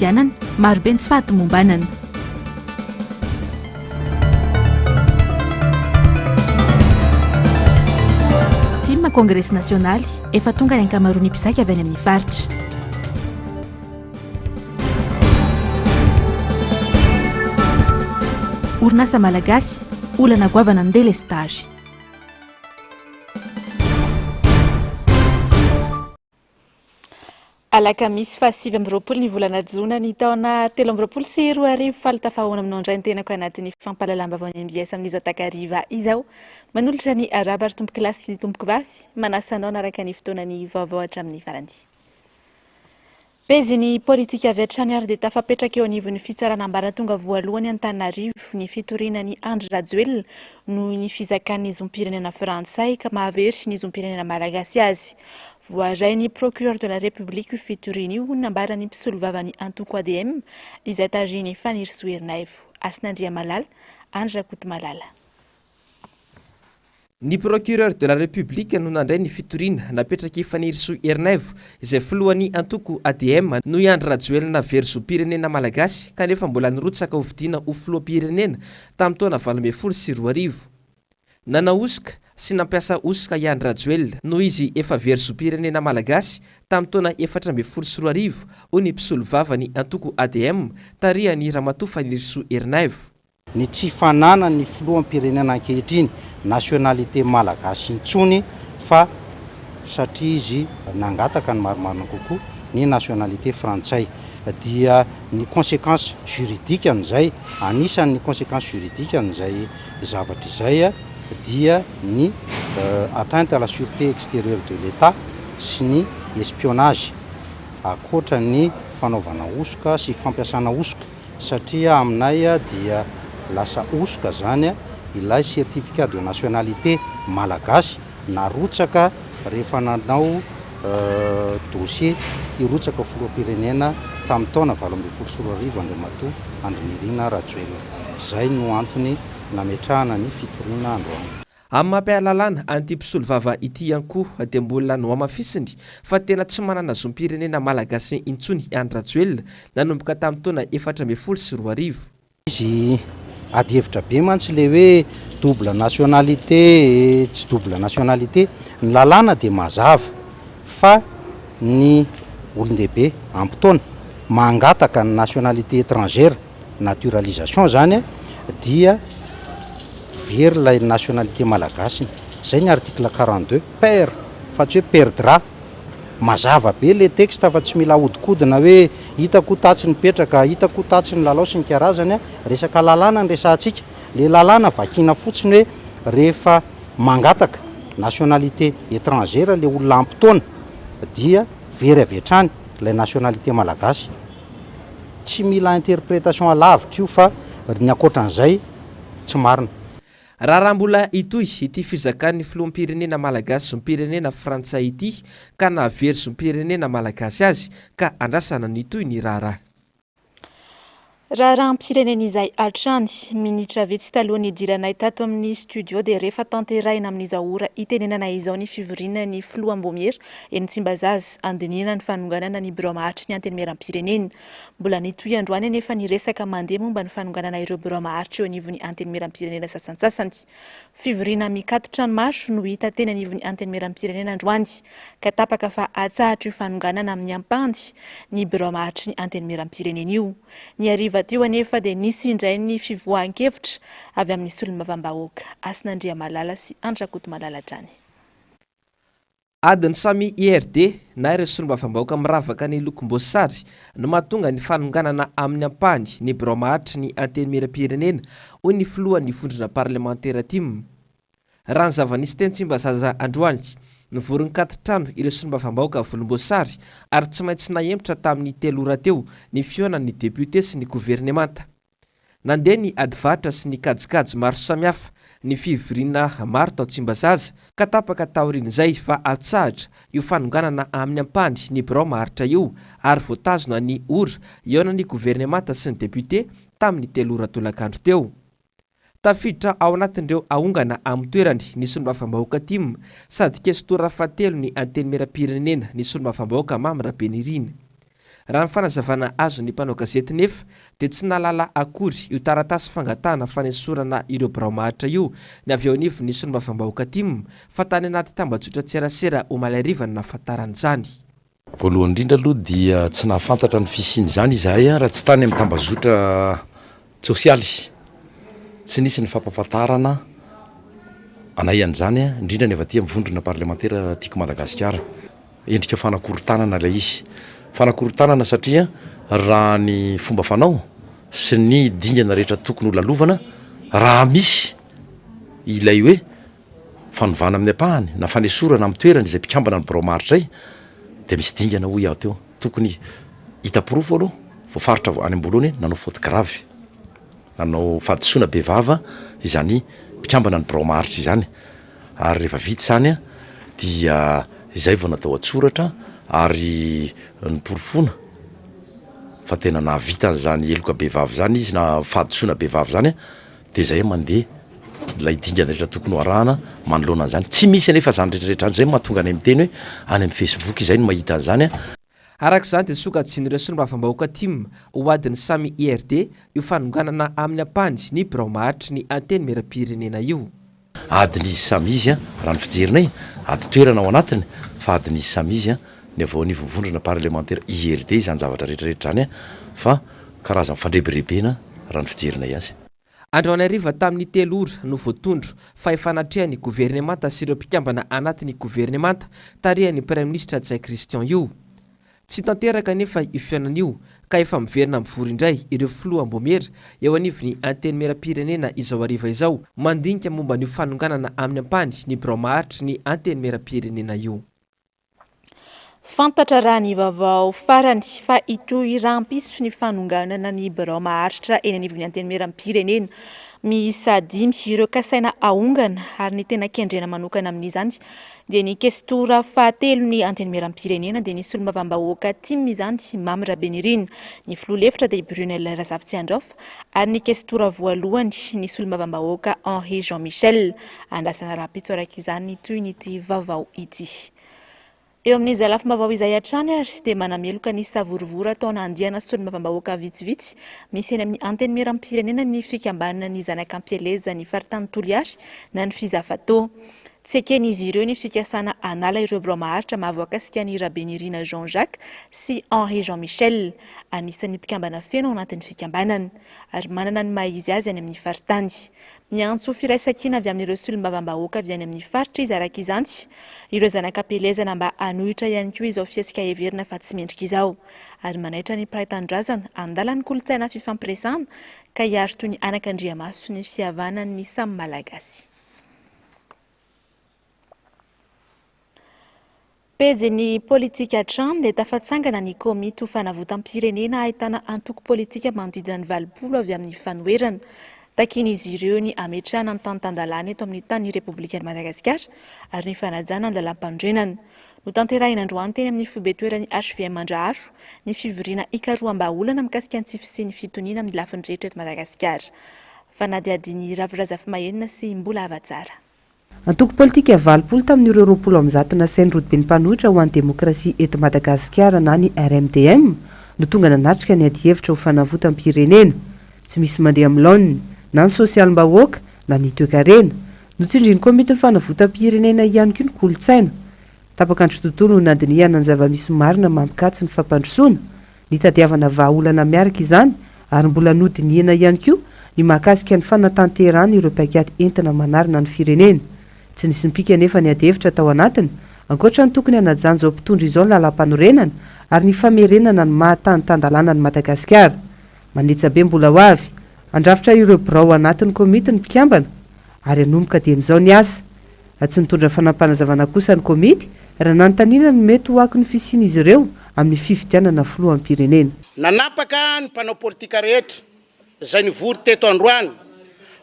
fifidianana marobe ny tsy fahatomombanana. Team Congrès nasionaly efa tonga ny ankamaroany mpizaika avy any amin'ny faritra. Orinasa malagasy olana goavana ny délestage. Alakamisy fa 7 ny volana Jona ny taona 2024 faly tafahoana aminao indray ny tenako anatin'ny fampalalambavao ny MBS amin'izao takariva izao manolotra ny araba ary tomboky lasy sy tomboky vasy manasanao naraka ny fotoanany vaovao hatramin'ny farany. Peziny politika avy hatrany ary dia tafapetraka eo anivon'ny fitsarana ambara tonga voalohany Antananarivo ny fitorinan'ny Andry Rajoelina noho ny fizakan'ny zom-pirenena frantsay ka mahavery ny zom-pirenena malagasy azy. Voaray ny procureur de la République fitoriana io nambarany mpisolo vavany antoko ADM izay tariny Fanirisoa Herinaivo. Asinandria Malala, Andry Rakoto Malala. Ny procureur de la République no nandray ny fitoriana napetraky Fanirisoa Herinaivo izay filohan'ny antoko ADM no Andry Rajoelina very zom-pirenena malagasy kanefa mbola nirotsaka ho vidiana ho filoham-pirenena tamin'ny taona 2024. Nanaosika sy nampiasa osika Andry Rajoelina no izy efa very zom-pirenena malagasy tamin'ny taona 2024 ho ny mpisolo vavany antoko ADM tarihany Ramatoa Fanirisoa Herinaivo. Ny tsy fanana ny filoham-pirenena ankehitriny nationalité malagasy intsony fa satria izy nangataka ny maromaro kokoa ny nationalité frantsay dia ny conséquences juridiques an'izay anisan'ny conséquences juridiques an'izay zavatra izay dia ny atteinte à la sûreté extérieure de l'État sy ny espionnage akoatra ny fanaovana osoka sy fampiasana osoka satria aminay dia lasa osoka zany ilay certificat de nationalité malagasy narotsaka rehefa nanao dossier irotsaka filoham-pirenena tamin'ny taona 2024 Andriamatoa Andry Nirina Rajoelina. Zay no antony nametrahana ny fitoriana androany. Amin'ny mampialalana anty mpisolo vava ity ihany koa dia mbola no amafisiny fa tena tsy manana zom-pirenena malagasy intsony Andry Rajoelina nanomboka tamin'ny taona 2022. Izy ady hevitra be mantsy le hoe double nationalité tsy double nationalité ny lalàna dia mazava fa ny olon-dehibe ampitaona mangataka ny nationalité étrangère naturalisation zany dia very lay nationalité malagasy. Zay ny article 42 perd fa tsy hoe perdra. Mazava be le texte fa tsy mila hodikodina hoe hitako tatsy ny petraka hitako tatsy ny lalao sy ny karazany resaka lalàna ny resantsika. Le lalàna vakina fotsiny hoe rehefa mangataka nationalité étrangère le olona ampitaona dia very avy hatrany lay nationalité malagasy. Tsy mila interprétation alavitra io fa ny akoatran'izay tsy marina. Raha mbola itoy ity fizakan'ny filoham-pirenena malagasy zom-pirenena frantsay ity ka nahavery zom-pirenena malagasy azy ka andrasana nitoy ny raharaha. Raharam-pirenena izay hatrany minitra vitsy taloha ny idiranay tato amin'ny studio dia rehefa tanterahina amin'izao ora itenenana izao ny fivoriana ny filoha-mbomiera eny Tsimbazaza andinina ny fanonganana ny biro maharitra ny antenimieram-pirenena. Mbola nitoy androany nefa ny resaka mandeha momba ny fanonganana ireo biro maharitra eo anivon'ny antenimieram-pirenena sasantsasany. Fivoriana mikatotra ny maso no hita teny anivon'ny antenimieram-pirenena androany ka tapaka fa atsahatra io fanonganana amin'ny ampandry ny biro maharitra ny antenimieram-pirenena io. Ny ariva teo anefa dia nisy indray ny fivoahan-kevitra avy amin'ny solombavam-bahoaka. Asinandria Malala sy Andry Rakoto Malala drany. Adiny samy IRD na ireo solombavam-bahoaka miravaka ny lokom-boasary no mahatonga ny fanonganana amin'ny ampahany ny biro maharitra ny antenimieram-pirenena hoy ny filohan'ny vondrona parlementaire tim. Raha ny zava-nisy teny Tsimbazaza androany nivoron-katitrano ireo solombavam-bahoaka volomboasary ary tsy maintsy nahembotra tamin'ny 3 ora teo ny fihaonan'ny député sy ny gouvernemanta. Nandeha ny adivatra sy ny kajikajy maro samihafa ny fivoriana maro tao Tsimbazaza ka tapaka taorian'izay fa atsahatra io fanonganana amin'ny ampahany ny biro maharitra io ary voatazona ny ora ihaonan'ny gouvernemanta sy ny député tamin'ny 3 ora tolakandro teo. Tafiditra ao anatin'ireo ahongana amin'ny toerany ny solombavam-bahoaka tim sady kestora fahatelo ny antenimieram-pirenena ny solombavam-bahoaka Mamy Rabenirina. raha ny fanazavana azo ny mpanao gazety nefa dia tsy nalala akory io taratasy fangatahana fanesorana ireo biraomahatra io ny avy eo anivo ny solombavambahoaka tim fa tany anaty tambajotra tserasera ho malarivany nafantaran'izany. Voalohany indrindra aloha dia tsy nahafantatra ny fisiany izany izahay raha tsy tany amin'ny tambazotra sosialy tsy nisy ny fampahafantarana anay an'izany indrindra ny avaty amin'ny vondrona parlementaire tiako Madagasikara. Endrika fanakorontanana ilay izy, fanakorontanana satria raha ny fomba fanao sy ny dingana rehetra tokony ho lalovana raha misy ilay hoe fanovana amin'ny apahany na fanesorana amin'ny toerana izay mpikambana ny biraomaharitra zay dia misy dingana hoy aho teo tokony hita-porofo aloha voafaritra any amboloany nanao faute grave, nanao fahadisoana bevava izany mpikambana ny biraomaharitra izany, ary rehefa vita izany dia izay vao natao atsoratra ary ny porofona fa tena nahavita zany eloka bevavy zany izy na fahadisoana bevavy zany dia izay mandeha lay dingana rehetra tokony ho arahana manoloana an'izany. Tsy misy anefa zany rehetrarehetra zay mahatonga any amin'ny teny hoe any amin'ny Facebook izay no mahita an'izany Arak'izany dia sokajian'ireo solombavambahoaka tim ho adiny samy IRD io fanonganana amin'ny ampandry ny biraomaharitra ny anteny meram-pirenena io. Adiny izy samy izy raha ny fijerinay ady toerana ao anatiny fa adiny izy samy izy ny avao anivon'ny vondrona parlementaire IRD izany zavatra rehetrarehetra zany fa karazany fandrebirebena raha ny fijerinay azy. Androanariva tamin'ny 3 ora no voatondro fa ifanatrihan'ny governemanta sy ireo mpikambana anatin'ny governemanta tarihan'ny Prime Ministre Jacques Christian io. Tsy tanteraka nefa io fiainan'io ka efa miverina mivory indray ireo filoha Mbomery eo anivon'ny anteny meram-pirenena izao ariva izao mandinika momba ny fanonganana amin'ny ampandry ny biraomaharitra ny anteny meram-pirenena io. Fantatra raha ny vaovao farany fa itoy rampiso ny fanonganana ny biraomaharitra eny anivon'ny anteny meram-pirenena miisa 5 ireo kasaina ahongana ary ny tena kendrena manokana amin'izany dia ny kestora fahatelo ny anteny meram-pirenena dia ny solombavambahoaka tim izany Mamy Rabenirina, ny filoha lefitra dia Brunel Razafitsiandraofa ary ny kestora voalohany ny solombavambahoaka Henri Jean Michel. Andrasana rahampitso araka izany toy nyity vaovao ity. Eo amin'izy lafim-baovao izay hatrany ary dia manameloka ny savorovora taona andiana solombavambahoaka vitsivitsy misy eny amin'ny anteny meram-pirenena ny fikambanana ny zanakampieleza ny faritany Toliary na ny fizafatao. Tsy eken'izy ireo ny fikasana anala ireo biraomaharitra mahavoakasika ny Rabenirina Jean-Jacques sy Henri Jean Michel anisan'ny mpikambana feno ao anatin'ny fikambanana ary manana ny maha-izy azy any amin'ny faritany. Miantso firaisankina avy amin'ireo solombavambahoaka avy any amin'ny faritra izy araka izany ireo zanakampielezana mba hanohitra ihany koa izao fiasika heverina fa tsy mendrika izao ary manaitra ny mpiraitan-drazana andalan'ny kolontsaina fifampiresana ka hiaro toy ny anak'Andriamaso ny fihavanan'ny samy malagasy. Pejy politika hatrany dia tafatsangana ny komity ho fanavotam-pirenena ahitana antoko politika manodidina ny 20 avy amin'ny fanoherana. Takin'izy ireo ny ametrahana ny tany-tandalana eto amin'ny tany Repoblikan'i Madagasikara ary ny fanajana andalam-pandrenana. Notanterahina androany teny amin'ny fibetoeran'ny HVM Mandraharo ny fivoriana ikaroam-baolana mikasika ny tsy fisian'ny fitoniana amin'ny lafiny rehetra eto Madagasikara. Fanadiadiny Ravirazafy Mahenina sy mbola hava-tsara. Antoko politika 20 tamin'ireo 20 amin'ny zatona sainy rodoben'ny mpanohitra ho an'ny demokrasia eto Madagasikara na ny RMDM no tonga nanatrika ny ady hevitra ho fanavotam-pirenena. Tsy misy mandeha amin'ny laoniny na ny sosialim-bahoaka na ny toe-karena no tsindrin'ny komity ny fanavotam-pirenena ihany koa ny kolontsaina. Tapaka andro tontolo no nandinihana ny zava-misy marina mampikatso ny fampandrosoana, ny tadiavana vahaolana miaraka izany ary mbola nodinihana ihany koa ny mahakasika ny fanatanterahana ireo paikaty entina manarina ny firenena. Tsy nisy mpika nefa ny ady hevitra tao anatiny ankoatra ny tokony hanajany izao mpitondra izao ny lalam-panorenana ary ny famerenana ny mahatany-tandalana ny Madagasikara. Manetsabe mbola ho avy andrafitra ireo birao anatin'ny komity ny mpikambana ary anomboka dian'izao ny asa. Tsy nitondra fanampanazavana kosa ny komity raha nanontaniana ny mety ho aky ny fisian'izy ireo amin'ny fifidianana filohan'ny pirenena. Nanapaka ny mpanao politika rehetra izay nivory teto androany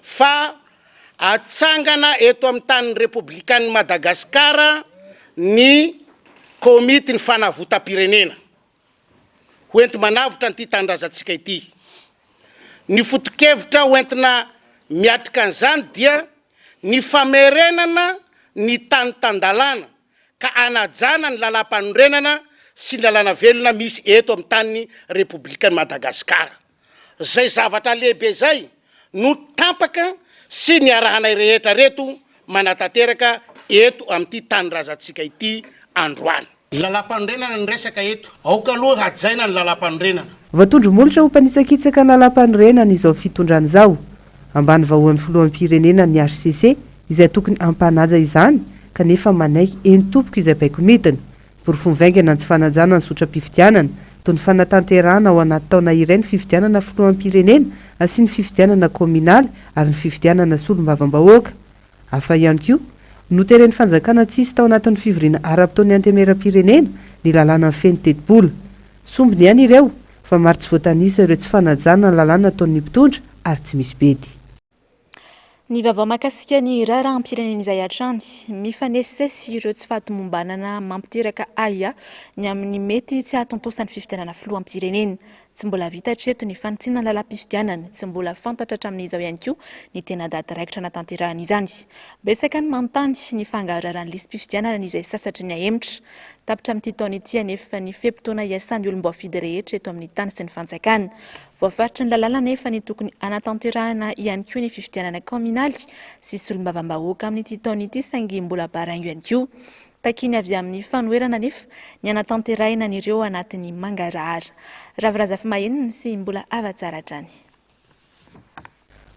fa atsangana eto amin'ny tany Repoblikan'i Madagasikara ny komity ny fanavotam-pirenena hoenti manavotra nyity tandrazantsika ity. Ny foto-kevitra hoentina miatrika an'izany dia ny famerenana ny tany tandalana ka anajana ny lalam-panorenana sy ny lalàna velona misy eto amin'ny tany Republika ny Madagasikara. Zay zavatra lehibe zay no tampaka sy ny arahanay rehetra reto manatanteraka eto amin'ity tany razantsika ity androany. Lalam-panorenana ny resaka eto. Aoka aloha hajaina ny lalam-panorenana. Voatondro molotra ho mpanitsakitsaka ny lalam-panorenana izao fitondrana izao. Ambany vahoan'ny filoham-pirenena ny RCC izay tokony ampanaja izany kanefa manaiky eny tompoka izay baiko midina. Porofonvaingana ny tsy fanajana ny sotram-pifidianana toy ny fanatanterahana ao anaty taona iray ny fifidianana filoham-pirenena sy ny fifidianana kominaly ary ny fifidianana solombavam-bahoaka. Hafa ihany koa noteren'ny fanjakana tsisy tao anatin'ny fivoriana ara-pitaon'ny antemeram-pirenena ny lalàna ny feno teti-bola. Sombiny ihany ireo fa maro tsy voatanisa ireo tsy fanajana ny lalàna ataon'ny mpitondra ary tsy misy bedy. Ny vaovao mahakasika ny raharaham-pirenena izay hatrany mifanesisesy ireo tsy fahatomombanana mampiteraka AIA ny amin'ny mety tsy hatontosan'ny fifidianana filoham-pirenena. Tsy mbola vita hatreto ny fanitsina lalam-pifidianana, tsy mbola fantatra hatramin'izao ihany koa ny tena daty raikitra natanterahana izany. Betsaka ny manontany ny fangaraharahan'ny listim-pifidianana izay sasatry ny ahemitra. Tapitra amin'ity taona ity anefa ny fehim-potoana iasan'ny olom-boafidy rehetra eto amin'ny tany sy ny fanjakana. Voafaritra ny lalàna nefa ny tokony anatanterahana ihany koa ny fifidianana kominaly sy solombavam-bahoaka amin'ity taona ity saingy mbola baraingo ihany koa. Takiny avy amin'ny fanoherana nefa ny anatanterahina an'ireo anatin'ny mangarahara. Raviraza Fimahenina sy mbola avatsara hatrany.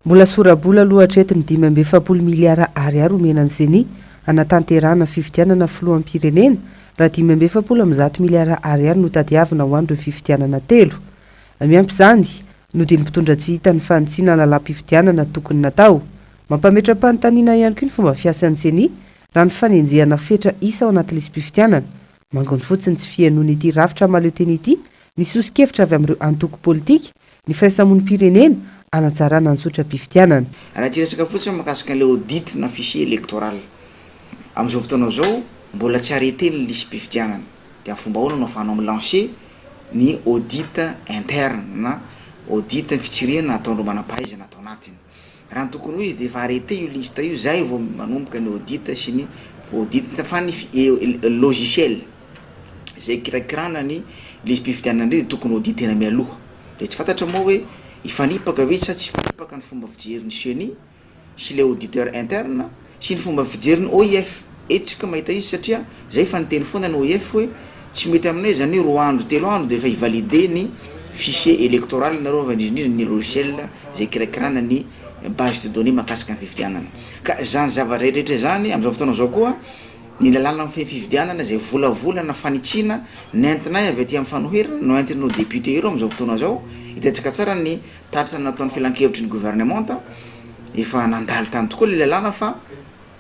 Mbola sorabola aloha hatreto ny 5.7 miliara ariary omena ny seni anatanterahana fifidianana filoham-pirenena raha 5.7 miliara ariary no tadiavina ho an'ireo fifidianana telo. Miampy izany no dia ny mpitondra tsy hita ny fanitsina lalam-pifidianana tokony natao. Mampametra-panontaniana ihany koa ny fomba fiasan'ny seni raha ny fanenjehana fetra isa ao anaty listim-pifidianana. Mangony fotsiny tsy fihainoana ity rafitra maleo teny ity ny sosikevitra avy amin'ireo antoko politika ny firaisamon'ny pirenena anatsarana ny sotram-pifidianana. Raha tsy resaka fotsiny mahakasika an'ilay audit na fichier électoral. Amin'izao fotoana izao mbola tsy arrêté ny listim-pifidianana. Dia fomba ahoana no ahafahanao milancer ny audit interne na audit ny fitsirena ataondreo manam-pahaizana atao anatiny. Raha ny tokony ho izy dia efa arrêté io lista io zay vao manomboka ny audit sy ny audit fa ny logiciel zay kirakirana ny listim-pifidianana dia tokony auditena mialoha. Dia tsy fantatra moa hoe ifanipaka ve sa tsy ifanipaka ny fomba fijeriny CENI sy le auditeur interne sy ny fomba fijeriny OIF. Etsika mahita izy satria zay fa niteny foana ny OIF hoe tsy mety aminay zany 2 andro 3 andro dia efa ivalide ny fichier électoral nareo fa indrindra ny logiciel zay kirakirana ny base de données mahakasika ny fifidianana. Ka zany zavatra rehetra zany amin'izao fotoana izao koa ny lalàna amin'ny fifidianana zay volavolana fanitsina nentinay avy aty amin'ny fanoherana no entin'ireo député ireo amin'izao fotoana izao hitantsika tsara ny taritra nataon'ny filan-kevitry ny gouvernemanta efa nandalo tany tokoa le lalàna fa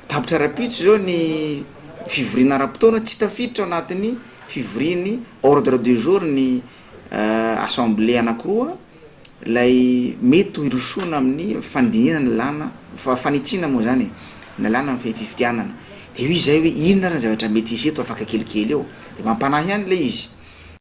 tapitra rapitso zao ny fivoriana ara-potoana tsy tafiditra ao anatin'ny fivoriany ordre du jour ny assemblée anankiroa lay mety ho irosona amin'ny fandinihana lalàna fanitsina moa zany ny lalàna amin'ny fifidianana. Dia io izay hoe inona ny zavatra mety hisy eto afaka kelikely eo dia mampanahy ihany le izy.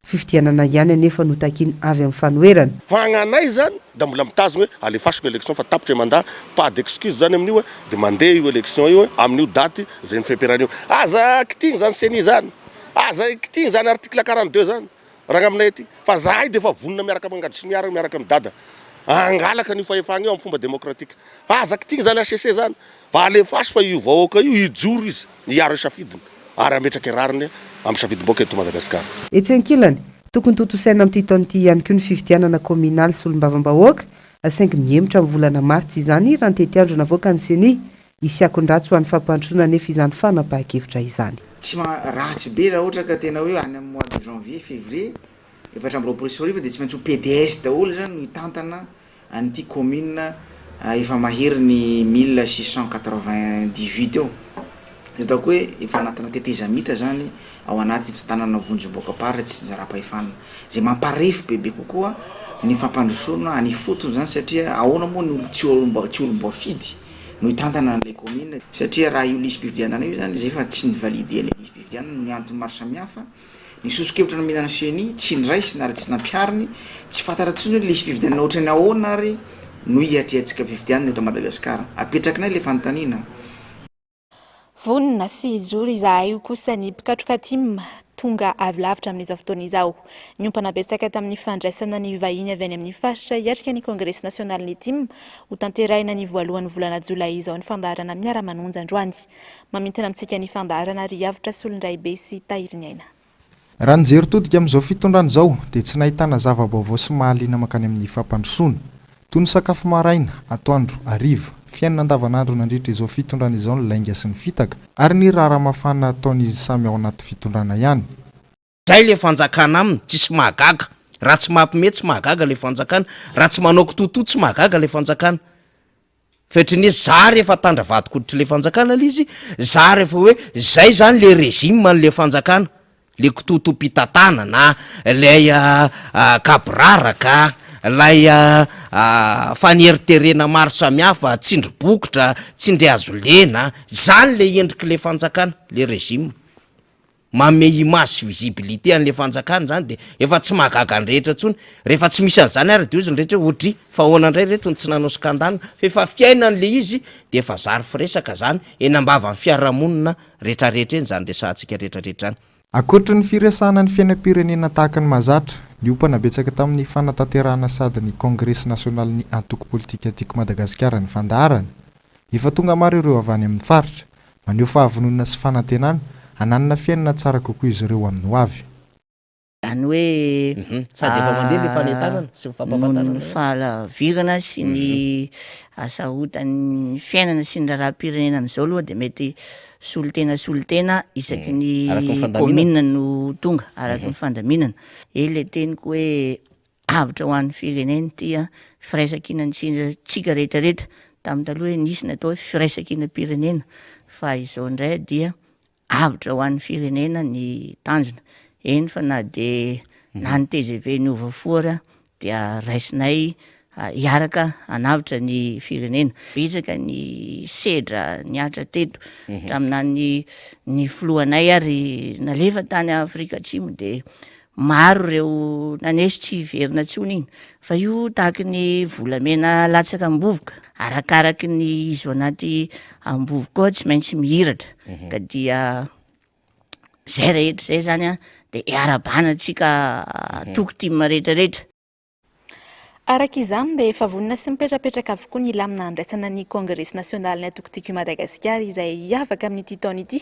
Fifidianana ihany anefa no takiny avy amin'ny fanoherana. Fa agnanay zany da mbola mitazona hoe alefasiko élection fa tapitra mandat pas d'excuse zany amin'io hoe dia mandeha io élection io amin'io daty zay ny femperan'io. Aza kitiny zany CENI zany. Aza kitiny zany article 42 zany. Raha aminay aty fa zahay dia efa vonona miaraka mangady sy miaraka amin'ny dada. Angalaka ny fahefagna eo amin'ny fomba demokratika. Fa aza kitiny zany HCC zany. Fa alefasy fa io vahoaka io hijoro izy hiaro safidiny ary ametraka rariny amin'ny safidim-boaka eto Madagasikara. Etsy ankilany tokony totosaina amin'ity taona ity ihany koa ny fifidianana kominaly sy olombavam-bahoaka saingy mihemitra amin'ny volana martsa izany raha ny tetiandro navoaka ny CENI hisy akondratsy ho an'ny fampandrosoana nefa izany fanapahan-kevitra izany. Tsy ratsy be raha ohatra ka tena hoe any amin'ny mois de janvier février 2024 dia tsy maintsy ho PDS daholo zany no hitantana an'ity commune efa mahery ny 1698 eo. Izy dako hoe efa anatina tetezamita zany ao anaty fitanana vonjom-boaka paritra tsy zara-pahefanana zay mamparefy bebe kokoa ny fampandrosoana any fotony zany satria ahoana moa ny tsy olom-boafidy no hitantana an'ilay commune satria raha io listim-pifidianana io zany zay fa tsy nivalide ilay listim-pifidianana ny antony maro samihafa ny soso-kevitra nomenana CENI tsy niraisina ary tsy nampiariny tsy fantatra tsony hoe listim-pifidianana ohatrany ahoana ary no hiatriatsika fifidianana eto Madagasikara apetrakinay le fanontaniana. Vonina sy ijoro izahay io kosa ny mpikatroka tim tonga avy lavitra amin'izao fotoana izao. Niompana betsaka tamin'ny fandraisana ny vahiny avy any amin'ny faritra hiatrika ny Congrès national ny TIM ho tanterahina ny voalohan'ny volana Jolay izao ny fandaharana miara-manonja androany. Mamintana amintsika ny fandaharana ry avitra Solindray be sy Tahiry Aina. Raha nijery todika amin'izao fitondrana izao dia tsy nahitana zava-baovao sy mahaliana makany amin'ny fampandrosoana toy ny sakafo maraina, atoandro, hariva, fiainana andavanandro nandritra izao fitondrana izao ny lainga sy ny fitaka ary ny rara-mafana ataon'izy samy ao anaty fitondrana ihany. Zay le fanjakana aminy tsisy mahagaga, raha tsy mampime tsy mahagaga le fanjakana, raha tsy manao kitoto tsy mahagaga le fanjakana. Fetriny za rehefa tandra vadikoditra le fanjakana izy, za rehefa hoe zay zany le régime le fanjakana, le kitotom-pitatana na lay kabraraka, lay faneriterena maro samihafa, tsindry-bokotra, tsindry azo lena, zany le endriky le fanjakana, le régime. Mame image visibilité an'le fanjakana zany de efa tsy mahagaga ny rehetra tsony, rehefa tsy misy an'izany ary de izy ny rehetra ohatry fa ahoana indray reto ny tsy nanao skandale, fa efa fiainana le izy de efa zary firesaka zany eny ambava ny fiarahamonina rehetrarehetra eny zany resahantsika rehetrarehetra any. Ankoatra ny firesahana ny fiainam-pirenena tahaka ny mahazatra, niompana betsaka tamin'ny fanatanterahana sady ny Congrès national ny antoko politika atiako Madagasikara ny fandaharana. Efa tonga maro ireo avy any amin'ny faritra, maneho fahavononana sy fanantenana, hananana fiainana tsara kokoa izy ireo amin'ny ho avy. Zany hoe sady efa mandeha le fanetanana sy fampahafantarana. Fahalavirana sy ny asahotan'ny fiainana sy ny raharaham-pirenena amin'izao aloha de mety solotena isaky ny commune no tonga araky ny fandaminana. Le teniko hoe avitra ho an'ny firenena tia firaisankina tsika rehetrarehetra. Tamin'ny taloha hoe nisy natao firaisankina-pirenena fa izao indray dia avitra ho an'ny firenena ny tanjona. Eny fa na de na ny TGV ny ovafoara dia raisinay hiaraka hanavitra ny firenena. Betsaka ny sedra niatra teto tamina ny filohanay ary nalefa tany Afrika Atsimo de maro reo nanesy tsy verina tsony iny. Fa io tahaka ny volamena latsaka ambovoka, arakaraky ny izy ao anaty ambovoka tsy maintsy mihiratra. Ka dia zay rehetra zay zany de iarabana tsika toko tima rehetrarehetra. Arak'izany dia efa vonina sy mipetrapetraka avokoa ny lamina andraisana ny Congrès national ny atokotiko Madagasikara izay hiavaka amin'ity taona ity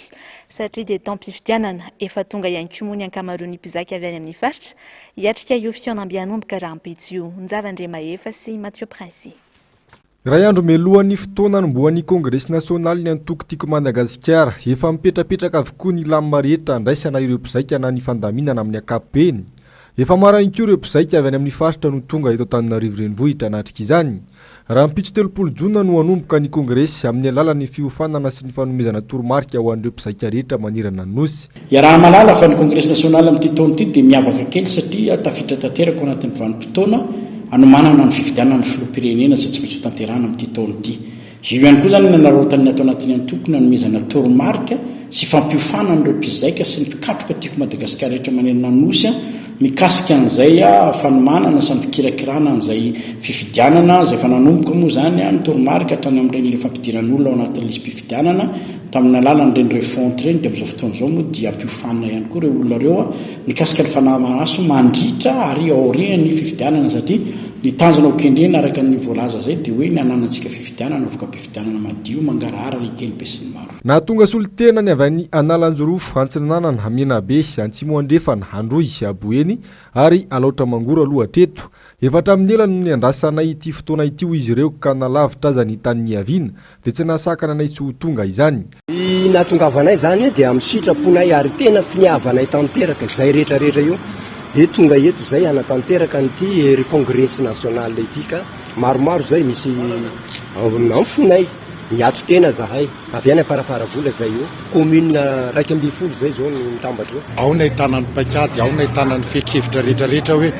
satria dia taom-pifidianana efa tonga ihany koa moa ny ankamaroan'ny mpizaka avy any amin'ny faritra hiatrika io fihaonam-bianomboka raha ampitso io. Nzava-ndre Mahefa sy Mathieu Prince. Ray andro melohan'ny fotoana nomboan'ny Congrès national ny antokotiko Madagasikara efa mipetrapetraka avokoa ny lamina rehetra andraisana ireo mpizaika na ny fandaminana amin'ny ankapobeny. Efa marainy koa ireo mpizaika avy any amin'ny faritra no tonga eto Antananarivo renivohitra natrika izany. Raha mpitso 30 jona no hanomboka ny Congrès amin'ny alalan'ny fiofanana sy ny fanomezana toromarika ho an'ireo mpizaika rehetra manirana ny nosy. Raha malala fa ny Congrès national amin'ity taona ity dia miavaka kely satria tafiditra tanteraka ao anatin'ny vanim-potoana anomanana ny fifidianana ny filoham-pirenena izay tsy maintsy ho tanterahana amin'ity taona ity. Io ihany koa zany nanarotany atao anatin'ny antoko nanomezana toromarika sy fampiofanana ireo mpizaika sy ny fikatroka tiako Madagasikara rehetra manerana ny nosy mikasika an'izay fanomanana sy ny fikirakirana an'izay fifidianana izay fa nanomboka moa zany ny toromarika hatrany amin'ireny le fampidiran'olona ao anatin'ny lisy mpifidianana tamin'ny alalan'ireny refonty ireny dia amin'izao fotoana izao moa dia ampiofanana ihany koa ireo olona ireo mikasika ny fanamaso mandritra ary aorian'ny fifidianana satria ny tanjona ho kendrena araka ny voalaza zay dia hoe ny ananantsika fifidianana avoka mpifidianana madio mangarahara ny kely be sy ny maro. Nahatonga solitena ny avy any Analanjorofo, Antsinanana, Hamenabe, Antsimo Andrefana, Handroy, Aboeny ary Alaotra Mangoro aloha teto. Efa hatramin'ny ela no niandrasanay ity fotoana ity ho izy ireo ka nalavitra aza ny tany niaviana dia tsy nasakana nay tsy ho tonga izany. Nahatongavanay zany dia amin'ny sitraponay ary tena finiavanay tanteraka izay rehetrarehetra io dia tonga eto izay anatanteraka nyity Congrès national ity ka maromaro zay misy amfonay miato tena zahay avy any farafara-vola zay io commune raiky amby folo zay zao ny mitambatra io. Ao ny ahitana ny paikady, ao ny ahitana ny fekevitra rehetrarehetra hoe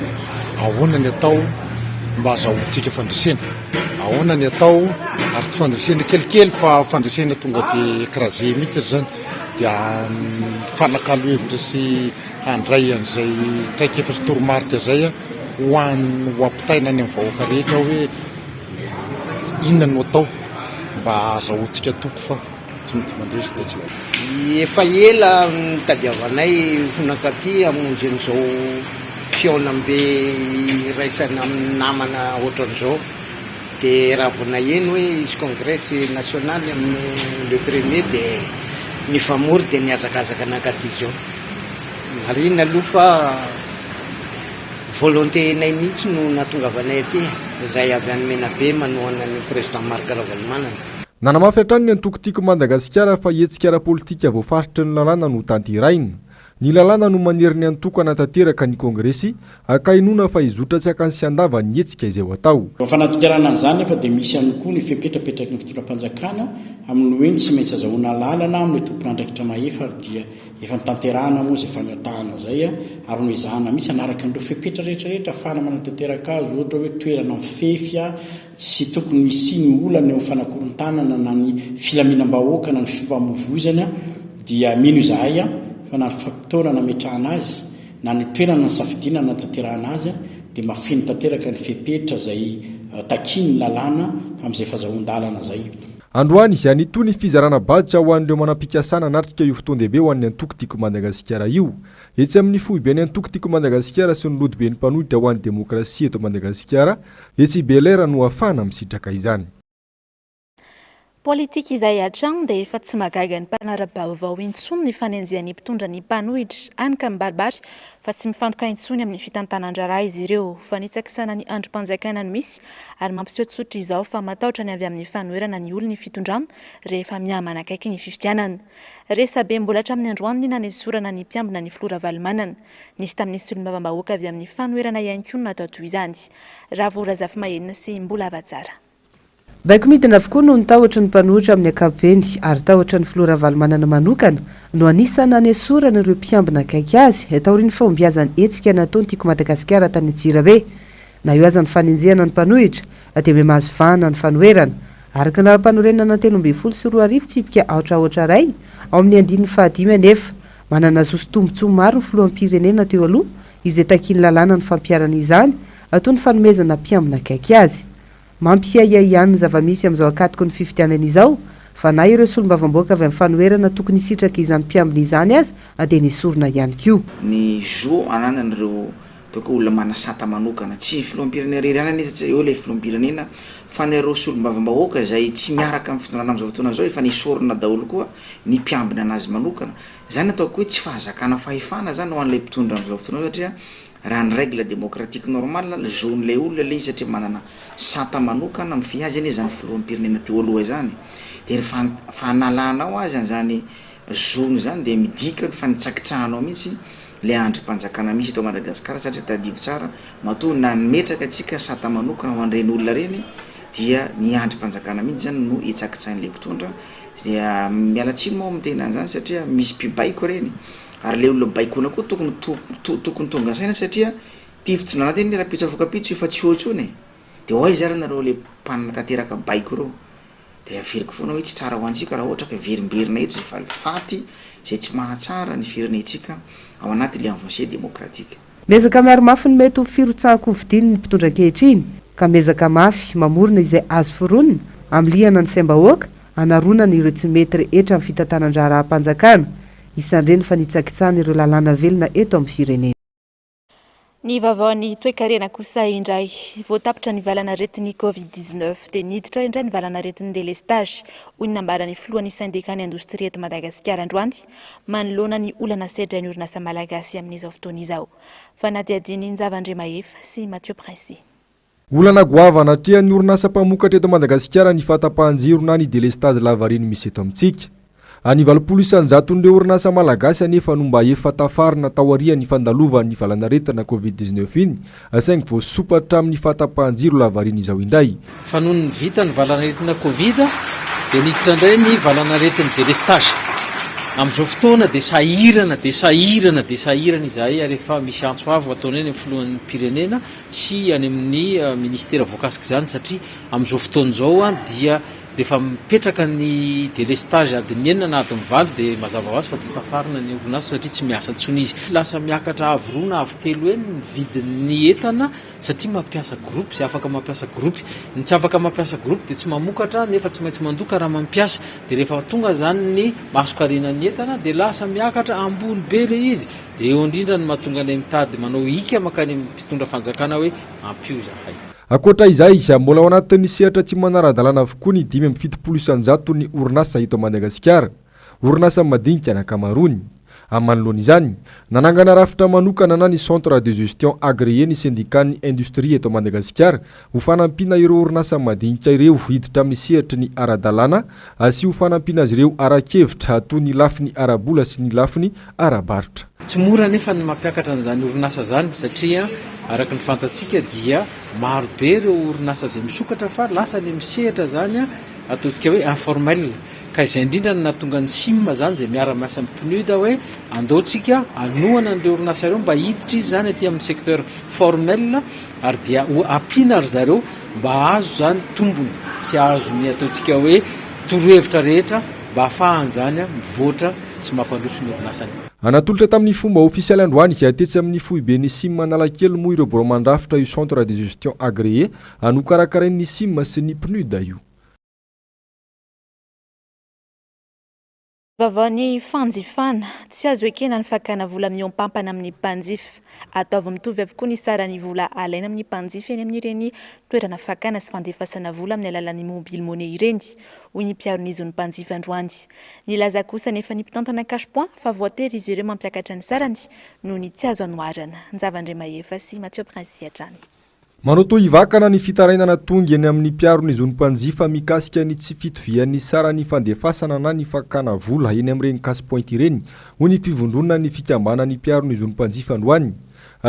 ahoana ny atao mba azahoantsika fandresena, ahoana ny atao ary tsy fandresena kelikely fa fandresena tonga dia écrasé mihitsy zany dia fanakalo hevitra sy handray an'izay traika efa sy toromarika zay ho ampitaina any amin'ny vahoaka rehetra hoe inona no atao mba azahoantsika toko fa tsy mety mandresy de tsy efa ela mitadiavanay honakaty amonjy an'izao fiaonambe raisana amin'ny namana ohatran'izao de raha vonay eny hoe izy congrès national amin'ny le premier de nifamory de niazakazaka nakaty zao marina aloha fa volonté nay mihitsy no natongavanay aty zay avy any Menabe manohana ny président Marc Ravalomanana. Nanamafy hatrany ny antokotiko Madagasikara fa hetsika ara-politika voafaritry ny lalàna no tanteraina. Ny lalàna no manery ny antoko anatanteraka ny kongresy akainona fa hizotra tsy akany sy andava ny hetsika izay ho atao. Fanatikarana an'izany efa dia misy ihany koa ny fipetrapetraky ny fitondram-panjakana amin'ny hoe tsy maintsy azahoana lalana amin'ny tompon'andraikitra mahefa ary dia efa nitanterahana moa izay fangatahana zay ary no izahana misy anaraka an'ireo fipetra rehetrarehetra ahafahana manatanteraka azy ohatra hoe toerana mifefy tsy tokony misy ny olana eo fanakorontanana na ny filaminam-bahoaka na ny fifamoivoizana dia mino izahay fa na faktora nametrahana azy na ny toerana ny safidina natanterahana azy dia mafeno tanteraka ny fepetra zay takiny lalàna amin'izay fahazahoan-dalana zay. Androany izany toy ny fizarana baditra ho an'ireo manam-pikasana natrika io fotoan-dehibe ho an'ny antokotiko Madagasikara io. Etsy amin'ny foibe ny antokotiko Madagasikara sy ny lodibe ny mpanohitra ho an'ny demokrasia eto Madagasikara, etsy Belera no ahafahana misitraka izany. Politika izay hatrany dia efa tsy magaga ny mpanara-baovao intsony ny fanenjehan'ny mpitondra ny mpanohitra any ka mibaribary fa tsy mifantoka intsony amin'ny fitantanan-draharaha izy ireo fa nitsakisana ny androm-panjakana no misy ary mampiseho tsotra izao fa matahotra ny avy amin'ny fanoherana ny olona ny fitondrana rehefa mihamana akaiky ny fifidianana. Resabe mbola hatramin'ny androany nanesorana ny mpiambina ny Flora Valomanana nisy tamin'ny solombavam-bahoaka avy amin'ny fanoherana ihany koa natao toy izany. Ravora Zafimahenina sy mbola avatsara. Baiko midina avokoa no nitahotra ny mpanohitra amin'ny ankapobeny ary tahotra ny Flora Valomanana manokana no anisany nanesorana ireo mpiambina akaiky azy ataorian'ny fahombiazany hetsika nataony tiako Madagasikara tany Antsirabe. Na io aza ny fanenjehana ny mpanohitra dia hoe mahazo vahana ny fanoherana araka ny ara-panorenana 724 tsipika aotra ray ao amin'ny andininy 5 manana zoso tombotsoa maro ny filoham-pirenena teo aloha izay takiny lalàna ny fampiarana izany atao ny fanomezana mpiambina akaiky azy. Mampiaia ihany ny zava-misy amin'izao akatoko ny fifidianana izao fa na ireo solombavam-bahoaka avy amin'ny fanoherana tokony hisitraka izany mpiambina izany azy dia nisorona ihany koa. Ny zo ananan'ireo toko olona manasata manokana tsy filoham-pirenena rirana izy eo ilay filoham-pirenena fa ireo solombavam-bahoaka izay tsy miaraka amin'ny fitondrana amin'izao fotoana izao efa nisorona daholo koa ny mpiambina anazy manokana. Izany ataoko hoe tsy fahazakana fahefana zany ho an'ilay mpitondra amin'izao fotoana satria raha ny règle démocratique normale zon'ilay olona ilay satria manana sata manokana mifehy azy anie zany filoham-pirenena teo aloha zany dia fanalahanao azy an'izany zony zany dia midika fa nitsakitsahanao mihitsy le andrim-panjakana misy eto Madagasikara satria tadivo tsara matoa na nimetraka atsika sata manokana ho an'ireny olona reny dia ny andrim-panjakana mihitsy zany no itsakitsahan'ilay mpitondra dia mialatsiny moa mitena an'izany satria misy mpibaiko reny ary le olona baikona koa tokony tonga saina satria ty fitondrana teny raha pitso avokapitso efa tsy ohatsony dia hoay zary nareo le mpanana tanteraka baiko reo dia averiko foana hoe tsy tsara ho antsika raha ohatra ka verimberina eto fa faty izay tsy mahatsara ny firenentsika ao anaty le avancée démocratique. Mezaka miaro mafy ny mety ho firotsahan-ko vidiny ny mpitondra ankehitriny ka mezaka mafy mamorona izay azo foronina amiliana ny saim-bahoaka anaronana ireo tsy mety rehetra amin'ny fitantanan-draharaha-mpanjakana isandreny fa nitsakitsahana ireo lalàna velona eto amin'ny firenena. Ny vaovaon'ny toe-karena kosa indray voatapitra ny valanaretin'ny Covid-19 dia niditra indray ny valanaretin'ny délestage hoy ny nambaran'ny filohan'ny syndikany indostria eto Madagasikara androany manoloana ny olana sedra ny orinasa malagasy amin'izao fotoana izao. Fanadihadiany Zavandre Mahefa sy Mathieu Princy. Olana goavana trehan'ny orinasa mpamokatra eto Madagasikara ny fahatapahan-jiro na ny délestage lavariny misy eto amintsika. Any 700 orinasa malagasy anefa no mba efa tafarina tao aorian'ny fandalovan'ny valanaretina Covid-19 iny asaingy voasopatra amin'ny fahatapahan-jiro lavariny izao indray. Fa noho ny vita ny valanaretina Covid dia niditra indray ny valanaretin'ny délestage. Amin'izao fotoana dia sahirana izahay ary efa misy antso avo ataony eny amin'ny filohan'ny pirenena sy any amin'ny ministera voakasika izany satria amin'izao fotoana izao dia rehefa mipetraka ny délestage adiny enina na adiny valo dia mazava ho azy fa tsy tafarina ny orinasa satria tsy miasa ntsony izy. Lasa miakatra avy roa na avy telo eny ny vidin'ny entana satria mampiasa groupe, sy afaka mampiasa groupe. Ny tsy afaka mampiasa groupe dia tsy mamokatra nefa tsy maintsy mandoka raha mampiasa, dia rehefa tonga zany ny masokarinan'ny entana dia lasa miakatra ambony be le izy. Dia eo indrindra ny mahatonga ilay mitady manao hika makany amin'ny mpitondra fanjakana hoe ampio zahay. Akoatra izay, mbola ao anatin'ny sehatra tsy manara-dalàna avokoa ny 5.7 ny orinasa eto Madagasikara. Orinasa madinika an'ankamaroany. Amanoloana izany, nanangana rafitra manokana na ny centre de gestion agréé ny syndicat-ny industrie eto Madagasikara ho fanampiana ireo orinasa madinika ireo hiditra amin'ny sehatry ny ara-dalàna sy ho fanampiana azy ireo ara-kevitra toy ny lafiny ara-bola sy ny lafiny ara-barotra. Tsy mora nefa ny mampiakatra an'izany orinasa zany satria araka ny fantatsika dia maro be ireo orinasa izay misokatra fa lasa ny misehatra zany ataontsika hoe informel. Ka izay indrindra ny nahatonga ny SIM zany izay miara-miasa amin'ny PNUD hoe andaontsika anohana an'ireo orinasa ireo mba hiditra izy zany aty amin'ny secteur formel ary dia ampiana ry zareo mba azo zany tombony sy azo ny ataontsika hoe torohevitra rehetra mba ahafahany zany mivoatra sy mampandroso ny orinasany. Anatolotra tamin'ny fomba ofisialy androany izay atetsy amin'ny foibeny SIM Analakely moa ireo boromandrafitra io centre de gestion agréé anokarakarain'ny SIM sy ny PNUD io. Vavany fanjifana tsy azo ekena ny fakana vola amin'ny mpampana amin'ny mpanjifa. Ataovy mitovy avokoa ny sarany vola alaina amin'ny mpanjifa eny amin'ireny toerana fakana sy fandefasana vola amin'ny alalan'ny mobile money ireny. Hoy ny mpiaron'izony mpanjifa androany. Nilaza kosa nefa ny mpitantana cash-point fa voatery izy ireo mampiakatra ny sarany noho ny tsy azo anoharana. Nzavandremahefa sy Mathieu Prince Atrany. Manoto ivakana ny fitarainana tonga eny amin'ny mpiaron'izony mpanjifa mikasika ny tsy fitovian'ny sarany fandefasana na ny fakana vola eny amin'ireny cash-point ireny ho ny fivondrona ny fikambana ny mpiaron'izony mpanjifa androany.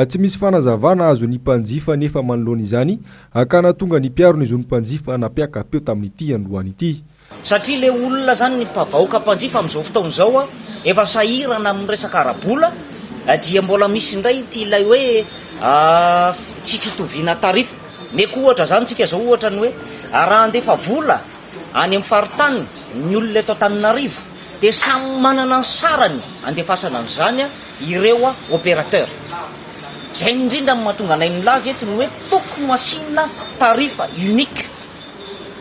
Tsy misy fanazavana azo ny mpanjifa nefa manoloana izany akana tonga ny mpiaron'izony mpanjifa napiaka-peo tamin'ity androany ity. Satria le olona zany ny mpavahoaka mpanjifa amin'izao fotoan'izao efa sahirana amin'ny resaka ara-bola dia mbola misy indray ity ilay hoe tsy fitoviana tarifa. Meko ohatra zany tsika zao ohatra ny hoe raha andefa vola any amin'ny faritany ny olona eto Antananarivo dia samy manana ny sarany andefasana an'izany ireo opérateur. Zay indrindra ny mahatonga anay milaza eto ny hoe tokony ho asiana tarifa unique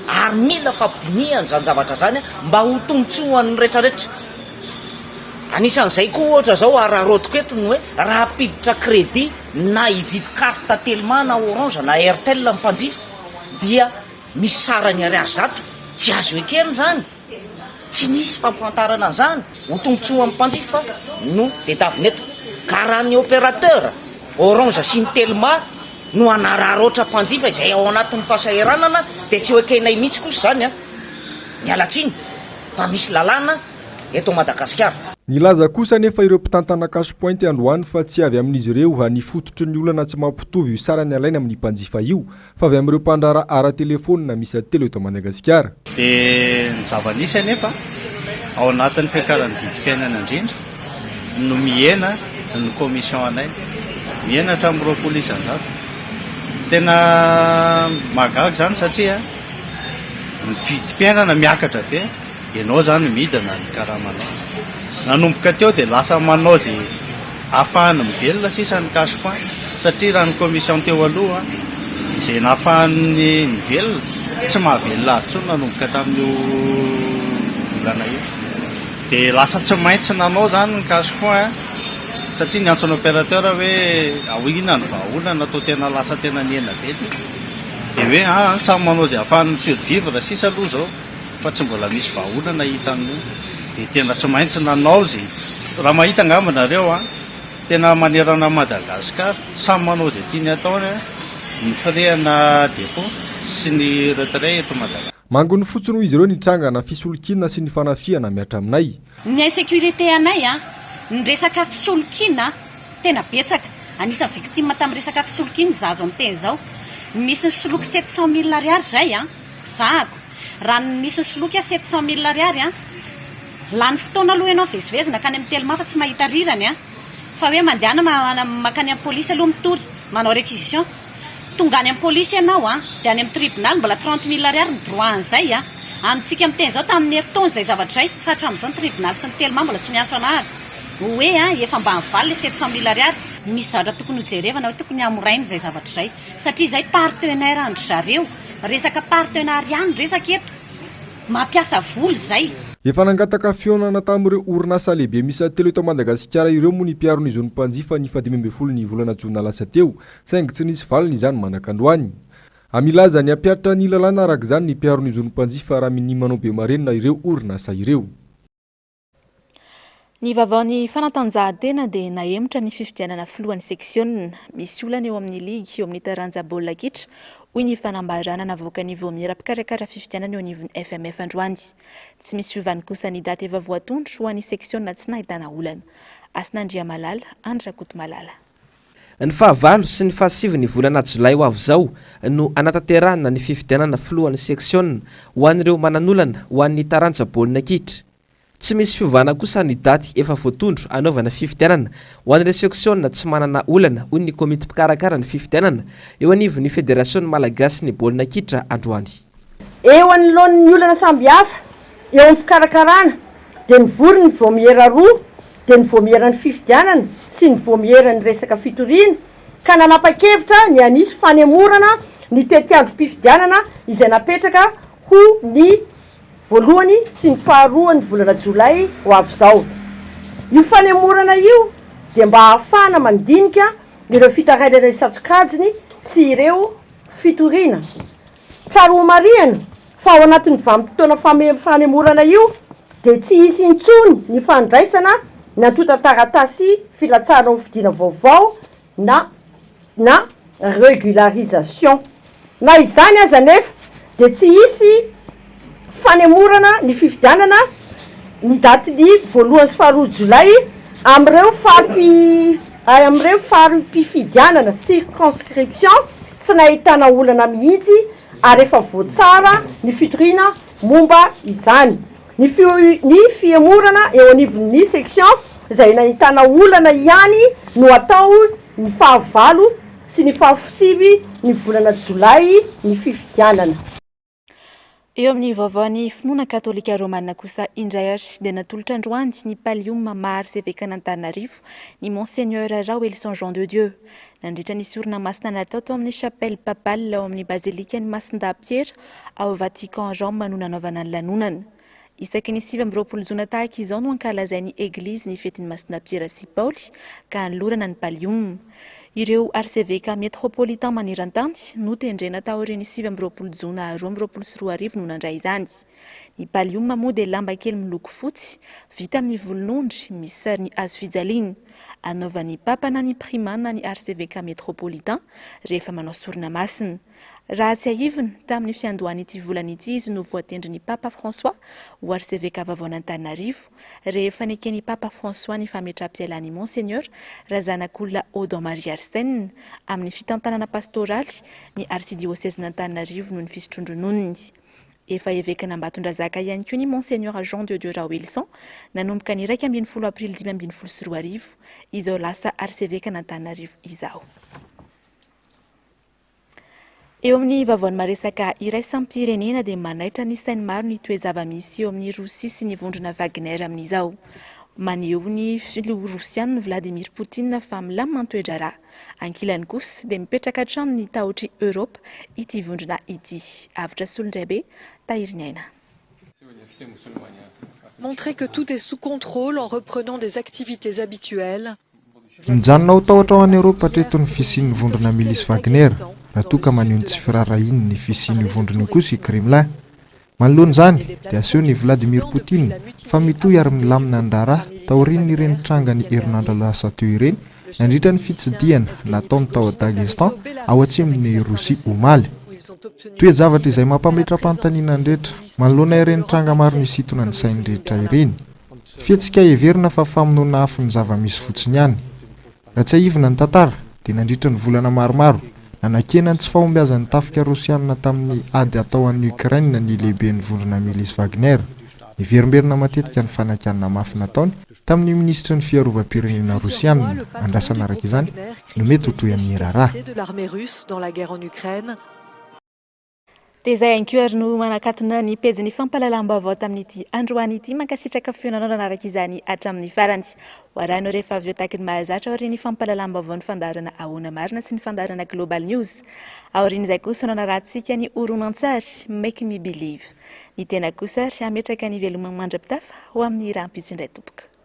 ary mila fampidiniana zany zavatra zany mba ho tombotsoan'ny rehetrarehetra. Anisan'izay koa ohatra zao ararodiko eto ny hoe raha apiditra crédit na hividy carte Telma na Orange na Airtel amin'ny mpanjifa dia misy sarany ariary zato. Tsy azo ekena zany, tsy nisy fampifantarana an'izany ho tombotsoa amin'ny mpanjifa no tedavina eto. Ka raha ny opérateur Orange sy ny Telma no anararotra mpanjifa izay ao anatin'ny fahasahiranana dia tsy ho ekenay mihitsy kosa zany mialatsiny fa misy lalàna eto Madagasikara. Nilaza kosa nefa ireo mpitantana cash-point androany fa tsy avy amin'izy ireo ny fototry ny olana tsy mampitovy io sarany alaina amin'ny mpanjifa io fa avy amin'ireo mpandrara ara-telefônina misy atelo eto Madagasikara. Dia ny zava-nisy nefa ao anatin'ny fiakaran'ny vidim-piainana indrindra no mihena ny commission anay mihena hatramin'ny roapolo isanjato. Tena mahagaga zany satria ny vidim-piainana miakatra be ianao zany midina ny karamanao. Nanomboka teo dia lasa manao zay ahafahana mivelona sisa ny cash-point satria raha ny commission teo aloha izay nahafahany mivelona tsy mahavelona azy tsony nanomboka tamin'io volana io. Dia lasa tsy maintsy nanao zany ny cash-point satria ny antson'ny opérateur hoe ahoina ny vahaolana atao tena lasa tena niena be dia hoe samy manao zay ahafahany survivre sisa aloha zao fa tsy mbola misy vahaolana hitany. Dia tena tsy maintsy nanao zay raha mahita angamba nareo tena manerana Madagasikara samy manao zay tiany ataony ny firehana dépôt sy ny retrait eto Madagasikara. Mangony fotsiny ho izy ireo nitrangana fisolokina sy ny fanafiana miatra aminay. Ny insécurité anay ny resaka fisolokina tena betsaka. Anisan'ny victime tamin'ny resaka fisolokina zazo amin'ny teny zao. Misy ny soloky 700 000 ariary zay zahako. Raha misy ny soloky 700 000 ariary lany fotoana aloha ianao vezivezina kany amin'ny Telma fa tsy mahita rirany fa hoe mandehana makany amin'ny polisy aloha mitory manao réquisition tonga any amin'ny polisy ianao dia any amin'ny tribunal mbola 30 000 ariary ny droit an'izay Amintsika miteny zao tamin'ny herintaona zay zavatra zay fa hatramin'izao ny tribunal sy ny telma mbola tsy niantso anahy hoe efa mba mivaly le 700 000 ariary misy zavatra tokony hojerevana hoe tokony hamorainy zay zavatra zay satria zay partenaire andry zareo resaka partenariat resaka eto mampiasa voly zay. Efa nangataka fionana tamin'ireo orinasa lehibe misy telo eto Madagasikara ireo moa ny mpiarony zony mpanjifa ny 12 ny volana jona lasa teo saingy tsy nisy valiny izany manakandroany. Amilaza ny ampiatra ny lalàna araka izany ny mpiarony zony mpanjifa raha Minimanao Bemarenina ireo orinasa ireo. Ny vavaon'ny fanatanjahantena dia nahemotra ny fifidianana filohan'ny seksiona misy olana eo amin'ny ligy eo amin'ny taranja baolina kitra hoy ny fanambarana navoaka ny Voamera mpikarakara fifidianana eo anivon'ny FMF androany. Tsy misy fiovany kosa ny daty efa voatondro ho an'ny seksiona tsy nahitana olana. Asinandria Malala, Andrakoto Malala. Ny fahavalo sy ny fahasivy ny volana Jolay ho avy izao no anatanterahana ny fifidianana filohan'ny seksiona ho an'ireo mananolana ho an'ny taranja baolina kitra. Tsy misy fiovana kosa ny daty efa voatondro anaovana fifidianana ho an'ireo seksiona tsy manana olana hoy ny komity mpikarakara ny fifidianana eo anivon'ny Federasiona Malagasy ny baolina kitra androany. Eo anoloan'ny olana sambihafa eo amin'ny fikarakarana dia nivory ny voamiera roa dia ny voamiera ny fifidianana sy ny voamiera ny resaka fitoriana ka nanapa-kevitra ny anisy fanemorana ny tetiandrom-pifidianana izay napetraka ho ny voalohany sy ny faharoa ny volana Jolay ho avy izao. Io fanemorana io dia mba ahafahana mandinika ireo fitarainana isatsokajiny sy ireo fitoriana. Tsara ho marihana fa ao anatin'ny vanim-potoana fanemorana io dia tsy hisy intsony ny fandraisana natota taratasy filatsara ny fidiana vaovao na régularisation. Na izany aza nefa dia tsy hisy fanemorana ny fifidianana ny daty ny voalohany sy faharoa Jolay amin'ireo farim-pifidianana circonscription tsy nahitana olana mihitsy ary efa voatsara ny fitoriana momba izany. Ny fiemorana eo anivon'ny section izay nahitana olana ihany no atao ny fahavalo sy ny fahasivy ny volana Jolay ny fifidianana. Eo amin'ny vaovaon'ny finoana katolika romanina kosa indray ary dia natolotra androany ny palioma maharsevek'Antananarivo ny Monseigneur Raoelson Jean de Dieu. Nandritra ny sorona masina natao tao amin'ny chapelle papale ao amin'ny bazilika ny Masindahy-Piera ao Vatican Rome no nanaovana ny lanonana. Isaky ny 7 jona tahaka izao no ankalazain'ny Église ny fetin'ny Masindahy-Piera sy Paoly ka nilorana ny palioma. Ireo arseveka métropolitain maniran-tany no tendrena taorian'ny 7 jona 2024 no nandray izany. Ny palioma moa dia lamba kely miloko fotsy vita amin'ny volonondry misy sarin'ny hazo fijaliana. Anaovan'ny papa na ny prima na ny arseveka métropolitain rehefa manao sorona masina. Raha tsy ahivina tamin'ny fiandohan'ity volana ity izy no voatendry ny papa François ho arseveka vavaon'Antananarivo rehefa neken'ny papa François ny fametram-pialany Monseigneur razanak'olona Audon Marie Arsène amin'ny fitantanana pastoraly ny arsidiocèsen'Antananarivo no ny fisotrondrononiny. Efa evekana Ambatondrazaka ihany koa ny Monseigneur Jean de Dieu Raoelson nanomboka ny 12 aprily 2024 izao lasa arsevekan'Antananarivo izao. Eo amin'ny vavaon'ny maresaka iraisam-pirenena dia manaitra ny sainy maro ny toe-java-misy eo amin'ny Rosia sy ny vondrona Wagner amin'izao. Maneho ny Rosiana Vladimir Poutine fa milamina ny toetra rà. Ankilany kosa dia mipetraka hatrany ny taotry Europe ity vondrona ity. Avitra Solondraibe, Tahiry Aina. Montrer que tout est sous contrôle en reprenant des activités habituelles. Mijanona ho tahotra ao an'i Europa hatreto ny fisian'ny vondrona milisy Wagner raha toa ka maneho ny tsy firarahiny ny fisian'ny vondrona kosa i Kremlin. Manoloana izany dia aseho ny Vladimir Poutine fa mitohy ary milamina ny raharaha taorian'ny ireny tranga ny herinandro lasa teo ireny nandritra ny fitsidiana nataony tao a Dagestan ao atsimony Rosia omaly. Toe-javatra izay mampametra-panontaniana ny rehetra manoloana ireny tranga maro ny sitona ny sainy rehetra ireny. Fihetsika heverina fa famonoana afo ny zava-misy fotsiny ihany. Raha tsy ahivina ny tantara dia nandritra ny volana maromaro nanakena ny tsy fahombiazan'ny tafika Rosiana tamin'ny ady atao an'ny Ukraine ny lehiben'ny vondrona milisy Wagner. Heverimberina matetika ny fanakanana mafy nataony tamin'ny ministra ny fiarovam-pirenena Rosiana andrasana araka izany no mety ho toy amin'ny raharaha. dia izay ihany koa ary no manakatona ny pejy ny fampahalalam-baovao tamin'ity androany ity mankasitraka fiainanao nanaraka izany hatramin'ny farany hoarahinao rehefa avy eo tahaky ny mahazatra aoriany fampahalalam-baovao ny fandarana ahoana marina sy ny fandarana global news aorian'izay kosa nanarahantsika ny oronan-tsary make me believe ny tena kosa ry ametraka ny veloma mandrapitafa ho amin'ny rahampitso indray tompoka